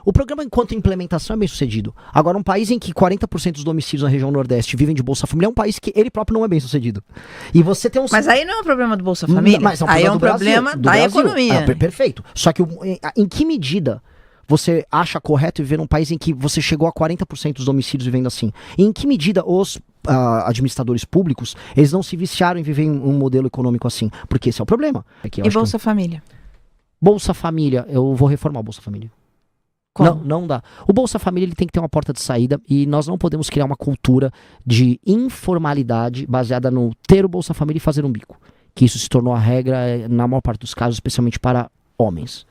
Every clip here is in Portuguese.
O programa, enquanto implementação, é bem sucedido. Agora, um país em que 40% dos domicílios na região Nordeste vivem de Bolsa Família é um país que ele próprio não é bem sucedido. E você tem um... Mas aí não é um problema do Bolsa Família, aí é um problema da economia. Perfeito. Só que em que medida você acha correto viver num país em que você chegou a 40% dos domicílios vivendo assim? E em que medida os administradores públicos, eles não se viciaram em viver em um modelo econômico assim? Porque esse é o problema. E Bolsa Família? Bolsa Família, eu vou reformar o Bolsa Família. Como? Não dá. O Bolsa Família ele tem que ter uma porta de saída e nós não podemos criar uma cultura de informalidade baseada no ter o Bolsa Família e fazer um bico. Que isso se tornou a regra na maior parte dos casos, especialmente para homens.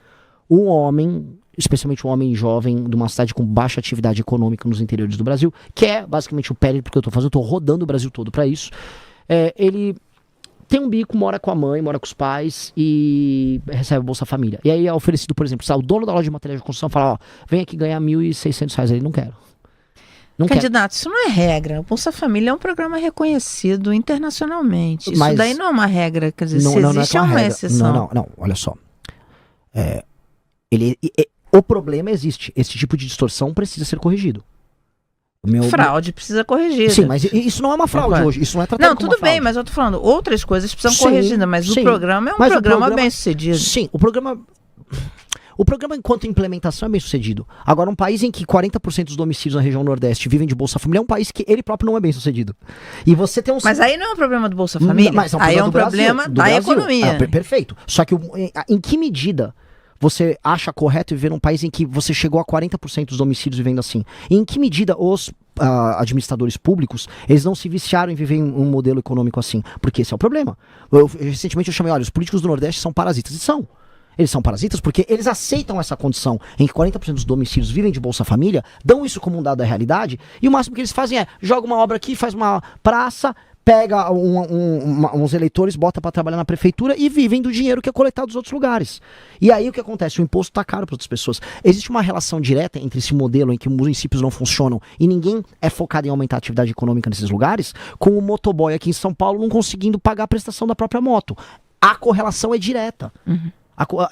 Um homem, especialmente um homem jovem de uma cidade com baixa atividade econômica nos interiores do Brasil, que é basicamente o périplo que eu estou fazendo, eu estou rodando o Brasil todo para isso, ele tem um bico, mora com a mãe, mora com os pais e recebe a Bolsa Família. E aí é oferecido, por exemplo, o dono da loja de materiais de construção fala, ó, vem aqui ganhar R$1.600, ele não quer. Candidato, isso não é regra. O Bolsa Família é um programa reconhecido internacionalmente. Isso Mas daí não é uma regra, quer dizer, não, se não existe é uma regra. exceção. Não, olha só. O problema existe. Esse tipo de distorção precisa ser corrigido. Fraude precisa corrigir. Sim, mas isso não é uma fraude hoje. Isso não é tratado como uma fraude. Tudo bem, mas eu tô falando, outras coisas precisam corrigidas, mas o programa é um programa bem sucedido. Sim, o programa, enquanto implementação, é bem sucedido. Agora, um país em que 40% dos domicílios na região Nordeste vivem de Bolsa Família é um país que ele próprio não é bem sucedido. E você tem um... Mas aí não é um problema do Bolsa Família, aí é um problema da economia. Perfeito. Só que em que medida você acha correto viver num país em que você chegou a 40% dos domicílios vivendo assim? E em que medida os administradores públicos, eles não se viciaram em viver em um modelo econômico assim? Porque esse é o problema. Recentemente eu chamei, olha, os políticos do Nordeste são parasitas. E são. Eles são parasitas porque eles aceitam essa condição em que 40% dos domicílios vivem de Bolsa Família, dão isso como um dado da realidade, e o máximo que eles fazem é, joga uma obra aqui, faz uma praça, pega uns eleitores, bota para trabalhar na prefeitura e vivem do dinheiro que é coletado dos outros lugares. E aí o que acontece? O imposto tá caro para outras pessoas. Existe uma relação direta entre esse modelo em que os municípios não funcionam e ninguém é focado em aumentar a atividade econômica nesses lugares, com o motoboy aqui em São Paulo não conseguindo pagar a prestação da própria moto. A correlação é direta. Uhum.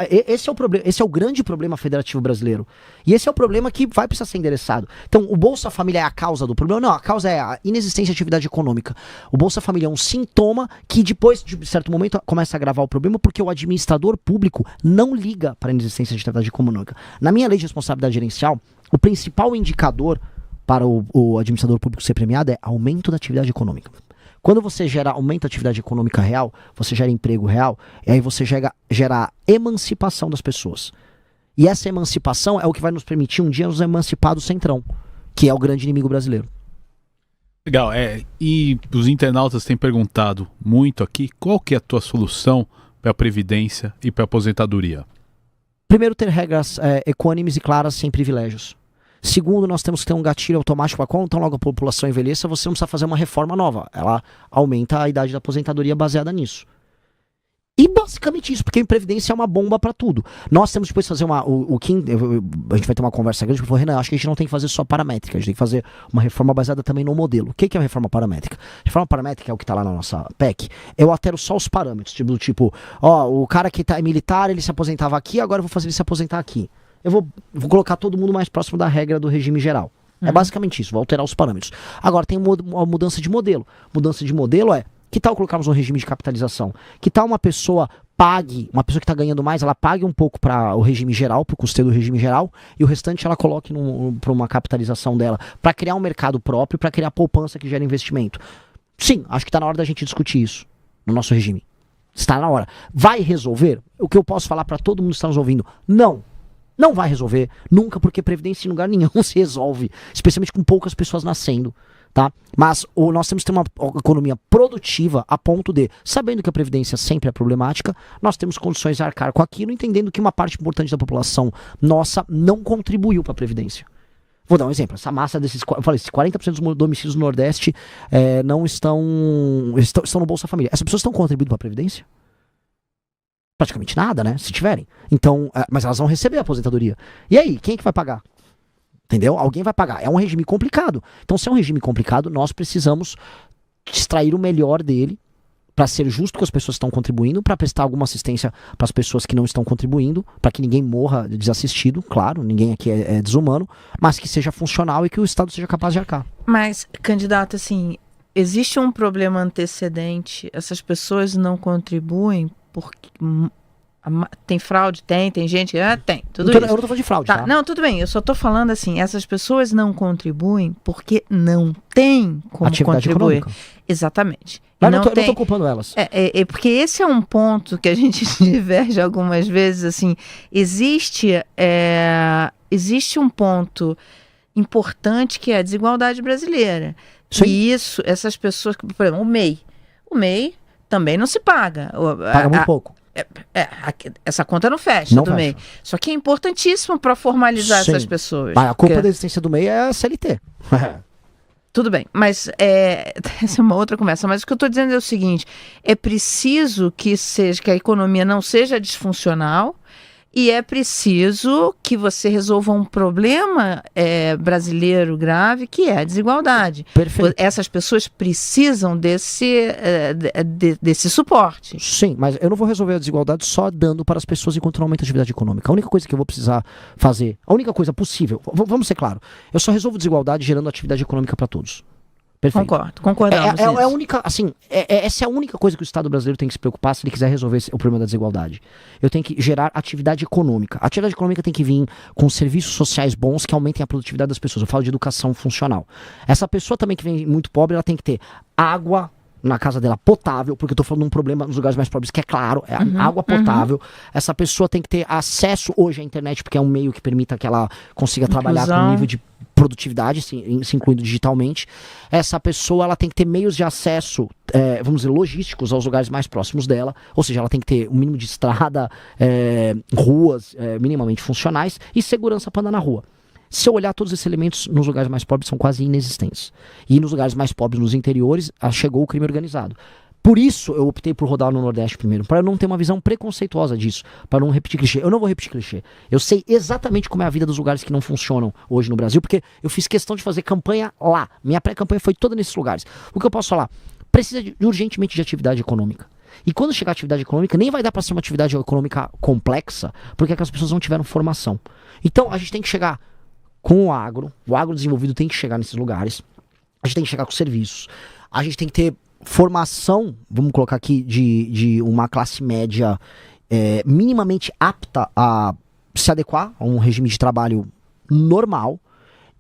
Esse é o problema, esse é o grande problema federativo brasileiro. E esse é o problema que vai precisar ser endereçado. Então, o Bolsa Família é a causa do problema? Não, a causa é a inexistência de atividade econômica. O Bolsa Família é um sintoma que depois, de certo momento, começa a agravar o problema porque o administrador público não liga para a inexistência de atividade econômica. Na minha lei de responsabilidade gerencial, o principal indicador para o administrador público ser premiado é aumento da atividade econômica. Quando você aumenta a atividade econômica real, você gera emprego real, e aí você gera a emancipação das pessoas. E essa emancipação é o que vai nos permitir um dia nos emancipar do centrão, que é o grande inimigo brasileiro. Legal, e os internautas têm perguntado muito aqui, qual que é a tua solução para a Previdência e para a aposentadoria? Primeiro, ter regras equânimes e claras, sem privilégios. Segundo, nós temos que ter um gatilho automático para quando tão logo a população envelheça, você não precisa fazer uma reforma nova. Ela aumenta a idade da aposentadoria baseada nisso. E basicamente isso, porque a Previdência é uma bomba para tudo. Nós temos depois fazer a gente vai ter uma conversa grande, porque Renan, acho que a gente não tem que fazer só paramétrica, a gente tem que fazer uma reforma baseada também no modelo. O que é a reforma paramétrica? Reforma paramétrica é o que está lá na nossa PEC. Eu altero só os parâmetros, tipo, o cara que é militar, ele se aposentava aqui, agora eu vou fazer ele se aposentar aqui. Eu vou colocar todo mundo mais próximo da regra do regime geral. É basicamente isso, vou alterar os parâmetros. Agora, tem uma mudança de modelo. Mudança de modelo que tal colocarmos um regime de capitalização? Que tal uma pessoa que está ganhando mais, ela pague um pouco para o regime geral, para o custeio do regime geral, e o restante ela coloque para uma capitalização dela, para criar um mercado próprio, para criar poupança que gera investimento. Sim, acho que está na hora da gente discutir isso no nosso regime. Está na hora. Vai resolver? O que eu posso falar para todo mundo que está nos ouvindo? Não. Não vai resolver, nunca, porque Previdência em lugar nenhum se resolve, especialmente com poucas pessoas nascendo, tá? Mas nós temos que ter uma economia produtiva a ponto de, sabendo que a Previdência sempre é problemática, nós temos condições de arcar com aquilo, entendendo que uma parte importante da população nossa não contribuiu para a Previdência. Vou dar um exemplo, essa massa desses, eu falei, 40% dos domicílios do Nordeste não estão no Bolsa Família. Essas pessoas estão contribuindo para a Previdência? Praticamente nada, né? Se tiverem. Então, mas elas vão receber a aposentadoria. E aí, quem é que vai pagar? Entendeu? Alguém vai pagar. É um regime complicado. Então, se é um regime complicado, nós precisamos extrair o melhor dele para ser justo com as pessoas que estão contribuindo, para prestar alguma assistência para as pessoas que não estão contribuindo, para que ninguém morra desassistido, claro, ninguém aqui é desumano, mas que seja funcional e que o Estado seja capaz de arcar. Mas, candidato, assim, existe um problema antecedente, essas pessoas não contribuem porque... Tem fraude? Tem gente? Tem, tudo isso. Eu não tô falando de fraude, tá? Não, tudo bem, eu só tô falando assim, essas pessoas não contribuem porque não tem como atividade contribuir. Econômica. Exatamente. Mas eu não tô culpando elas. Porque esse é um ponto que a gente diverge algumas vezes, assim, existe um ponto importante que é a desigualdade brasileira. Sim. E essas pessoas, por exemplo, o MEI também não se paga. Paga muito pouco. Essa conta não fecha Não do fecha. MEI. Só que é importantíssimo para formalizar Sim. essas pessoas. Mas a culpa da existência do MEI é a CLT. Tudo bem, mas essa é uma outra conversa. Mas o que eu estou dizendo é o seguinte: é preciso que a economia não seja disfuncional e é preciso que você resolva um problema brasileiro grave, que é a desigualdade. Perfeito. Essas pessoas precisam desse suporte. Sim, mas eu não vou resolver a desigualdade só dando para as pessoas enquanto não aumenta a atividade econômica. A única coisa que eu vou precisar fazer, a única coisa possível, vamos ser claros, eu só resolvo desigualdade gerando atividade econômica para todos. Perfeito. Concordamos É nisso. a única, assim, essa é a única coisa que o Estado brasileiro tem que se preocupar se ele quiser resolver o problema da desigualdade. Eu tenho que gerar atividade econômica. A atividade econômica tem que vir com serviços sociais bons que aumentem a produtividade das pessoas. Eu falo de educação funcional. Essa pessoa também que vem muito pobre, ela tem que ter água na casa dela potável, porque eu tô falando de um problema nos lugares mais pobres que é claro, água potável. Essa pessoa tem que ter acesso hoje à internet, porque é um meio que permita que ela consiga trabalhar com um nível de produtividade, se incluindo digitalmente. Essa pessoa ela tem que ter meios de acesso, vamos dizer, logísticos aos lugares mais próximos dela, ou seja, ela tem que ter um mínimo de estrada, ruas minimamente funcionais e segurança para andar na rua. Se eu olhar todos esses elementos nos lugares mais pobres são quase inexistentes. E nos lugares mais pobres, nos interiores, chegou o crime organizado. Por isso eu optei por rodar no Nordeste primeiro, para não ter uma visão preconceituosa disso, para não repetir clichê. Eu não vou repetir clichê. Eu sei exatamente como é a vida dos lugares que não funcionam hoje no Brasil, porque eu fiz questão de fazer campanha lá. Minha pré-campanha foi toda nesses lugares. O que eu posso falar? Precisa urgentemente de atividade econômica. E quando chegar a atividade econômica, nem vai dar para ser uma atividade econômica complexa, porque aquelas pessoas não tiveram formação. Então a gente tem que chegar com o agro desenvolvido tem que chegar nesses lugares, a gente tem que chegar com serviços, a gente tem que ter formação, vamos colocar aqui, de uma classe média minimamente apta a se adequar a um regime de trabalho normal,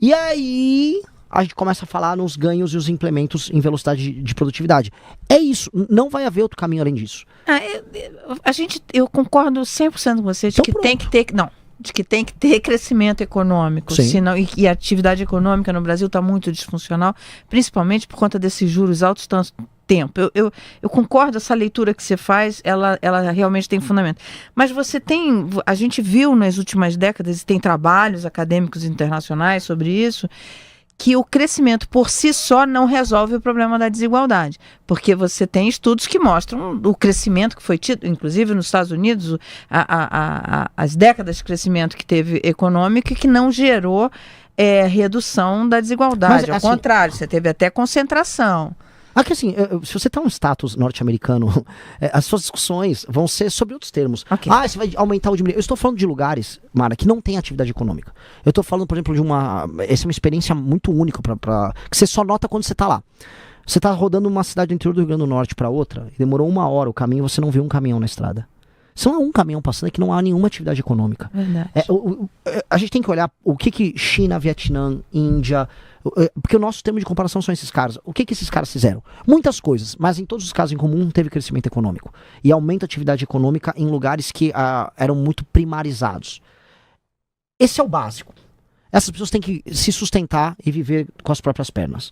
e aí a gente começa a falar nos ganhos e os implementos em velocidade de produtividade. É isso, não vai haver outro caminho além disso. Eu concordo 100% com você de Então que pronto. tem que ter... Não. De que tem que ter crescimento econômico, senão, e a atividade econômica no Brasil está muito disfuncional, principalmente por conta desses juros altos tanto tempo. Eu concordo, essa leitura que você faz, ela realmente tem fundamento. Mas a gente viu nas últimas décadas, e tem trabalhos acadêmicos internacionais sobre isso, que o crescimento por si só não resolve o problema da desigualdade, porque você tem estudos que mostram o crescimento que foi tido, inclusive nos Estados Unidos, as décadas de crescimento que teve econômico e que não gerou redução da desigualdade. Mas, ao assim, contrário, você teve até concentração. Aqui assim, se você tá num status norte-americano, as suas discussões vão ser sobre outros termos. Okay. Você vai aumentar ou diminuir. Eu estou falando de lugares, Mara, que não tem atividade econômica. Eu estou falando, por exemplo, essa é uma experiência muito única que você só nota quando você tá lá. Você tá rodando uma cidade do interior do Rio Grande do Norte para outra, e demorou 1 hora o caminho, você não vê um caminhão na estrada. Se não há um caminhão passando, é que não há nenhuma atividade econômica. Verdade. A gente tem que olhar o que China, Vietnã, Índia, porque o nosso termo de comparação são esses caras. O que esses caras fizeram? Muitas coisas, mas em todos os casos em comum teve crescimento econômico. E aumenta a atividade econômica em lugares que eram muito primarizados. Esse é o básico. Essas pessoas têm que se sustentar e viver com as próprias pernas.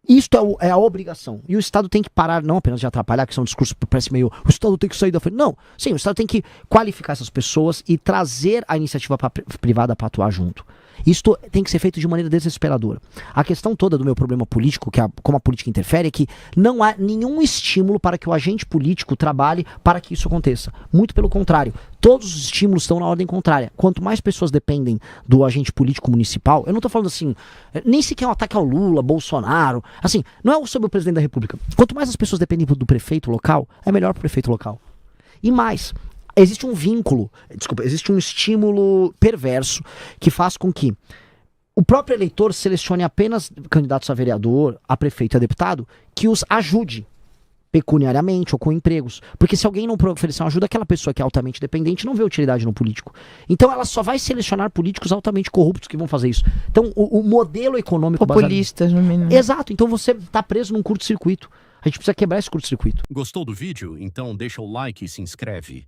Isto é a obrigação. E o Estado tem que parar, não apenas de atrapalhar, que são discursos que parece meio, o Estado tem que sair da frente. Não, sim, o Estado tem que qualificar essas pessoas e trazer a iniciativa privada para atuar junto. Isto tem que ser feito de maneira desesperadora. A questão toda do meu problema político, como a política interfere, é que não há nenhum estímulo para que o agente político trabalhe para que isso aconteça. Muito pelo contrário, todos os estímulos estão na ordem contrária. Quanto mais pessoas dependem do agente político municipal, eu não estou falando assim, nem sequer um ataque ao Lula, Bolsonaro, assim, não é sobre o presidente da República. Quanto mais as pessoas dependem do prefeito local, é melhor para o prefeito local. E mais, existe um vínculo, existe um estímulo perverso que faz com que o próprio eleitor selecione apenas candidatos a vereador, a prefeito e a deputado que os ajude pecuniariamente ou com empregos. Porque se alguém não oferecer uma ajuda, aquela pessoa que é altamente dependente não vê utilidade no político. Então ela só vai selecionar políticos altamente corruptos que vão fazer isso. Então o modelo econômico populistas, no mínimo. Exato, então você está preso num curto-circuito. A gente precisa quebrar esse curto-circuito. Gostou do vídeo? Então deixa o like e se inscreve.